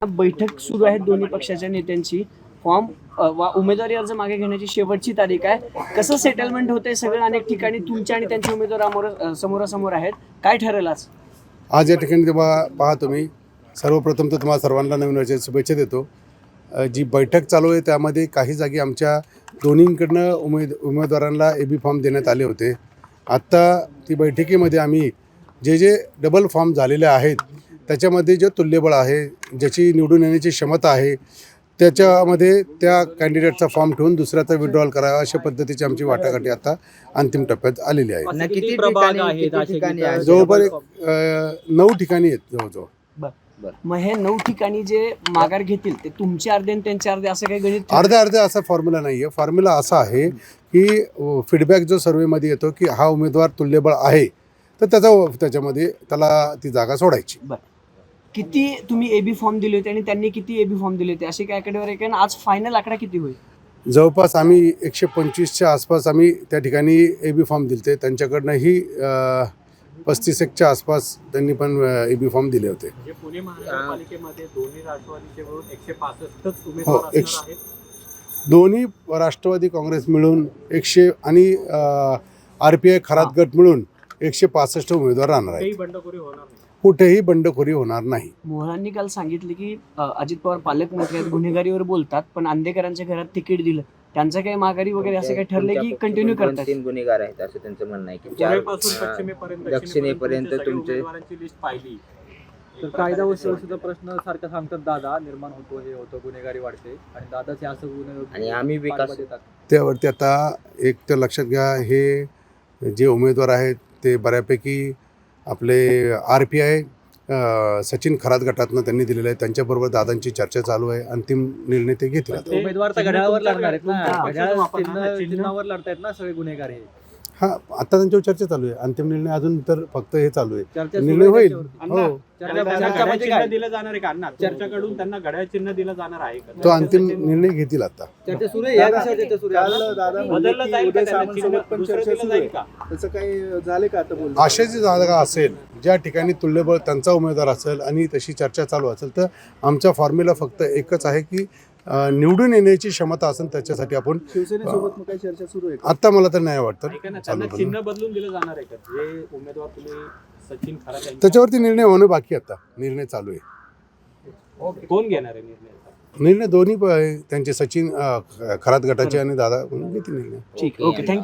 बैठक सुरू आहे दोन्ही पक्षाच्या नेत्यांची. फॉर्म उमेदवारी अर्ज मागे घेण्याची शेवटची तारीख आहे. कसं सेटलमेंट होतंय सगळं अनेक ठिकाणी तुमच्या आणि त्यांचे उमेदवार समोरासमोर आहेत. काय ठरेल आज या ठिकाणी तेव्हा पहा तुम्ही सर्वप्रथम तर तुम्हाला सर्वांना नवीन वर्षाच्या शुभेच्छा देतो. जी बैठक चालू आहे त्यामध्ये काही जागी आमच्या दोन्हीकडनं उमेदवारांना AB फॉर्म देण्यात आले होते. आत्ता ती बैठकीमध्ये आम्ही जे डबल फॉर्म झालेले आहेत त्याच्यामध्ये जे तुल्यबळ आहे, ज्याची निवडून येण्याची क्षमता आहे, त्याच्यामध्ये त्या कॅन्डिडेटचा फॉर्म ठेवून दुसऱ्याचा विड्रॉल करावा अशा पद्धतीची आमची वाटाघाटी आता अंतिम टप्प्यात आलेली आहे. किती प्रभाग आहेत? जवळपास 9 ठिकाणी आहेत जवळजवळ. मग हे 9 ठिकाणी जे माघार घेतील ते तुमचे अर्धे आणि त्यांचे अर्धे असं काही गणित अर्धे असा फॉर्म्युला नाही आहे. फॉर्म्युला असा आहे की फीडबॅक जो सर्वेमध्ये येतो की हा उमेदवार तुल्यबळ आहे तर त्याच्यामध्ये त्याला ती जागा सोडायची. किती तुम्ही AB फॉर्म दिले होते आणि त्यांनी किती AB फॉर्म दिले होते असे काय आकडेवर आहे का? आज फायनल आकडा किती होईल? जवळपास आम्ही 125च्या आसपास आम्ही त्या ठिकाणी AB फॉर्म दिले. त्यांच्याकडनंही 35-1च्या आसपास त्यांनी पण AB फॉर्म दिले होते. पुणे महानगरपालिकेमध्ये दोन्ही राष्ट्रवादीचे मिळून 165च हो, उमेदवार असणार आहेत. दोन्ही राष्ट्रवादी काँग्रेस मिळून 100 आणि RPI खरात गट मिळून 165 उमेदवार राहणार आहेत. बंडखोरी होणार नाही. कुठेही बंडखोरी होणार नाही. मोहळांनी काल सांगितले की अजित पवार पालकमंत्री आहेत, गुन्हेगारीवर बोलतात, पण अंधेकरांच्या घरात तिकीट दिलं, त्यांचं काही माघारी वगैरे असं काही ठरले की कंटिन्यू करतात? 3 गुन्हेगार आहेत असं त्यांचं म्हणणं आहे की दक्षिणेपर्यंत तुमचे लिस्ट पाहिली तर कायदा व सुव्यवस्थेचा प्रश्न सारखा सांगतात दादा निर्माण होतो, हे होतं, गुन्हेगारी वाढते आणि दादाचे असं आणि आम्ही विकास त्यावरती आता एक तर लक्षात घ्या, हे जे उमेदवार आहेत ते बऱ्यापैकी आपले RPI सचिन खरात गटातनं त्यांनी दिलेलं आहे. त्यांच्याबरोबर दादांची चर्चा चालू आहे. अंतिम निर्णय ते घेतील. उमेदवार तर घड्याळावर लढणार आहेत ना, चिन्हावर लढतायत ना सगळे गुन्हेगार. हे हां, आता त्यांच्यावर चर्चा चालू आहे. अंतिम निर्णय अजून तर फक्त हे चालू आहे, निर्णय होईल. हो, चर्चा दिलं जाणार आहे का? चर्चाकडून त्यांना घड्याळ चिन्ह दिलं जाणार आहे का? तो अंतिम निर्णय घेतील. आता चर्चा सुरू आहे. अशाची जागा असेल ज्या ठिकाणी तुल्यबळ त्यांचा उमेदवार असेल आणि तशी चर्चा चालू असेल तर आमचा फॉर्म्युला फक्त एकच आहे की निवडून येण्याची क्षमता असेल त्याच्यासाठी आपण शिवसेनेसोबत काही चर्चा सुरू आहे. आता मला तर नाही वाटतं चिन्ह बदलून दिलं जाणार आहे का? जे उमेदवार तुम्ही सचिन खरात त्याच्यावरती निर्णय होणं बाकी. आता निर्णय चालू आहे. कोण घेणार आहे निर्णय? निर्णय दोन्ही त्यांचे सचिन खरात गटाचे आणि दादा म्हणून घेतील निर्णय. ठीक, ओके, थँक्यू.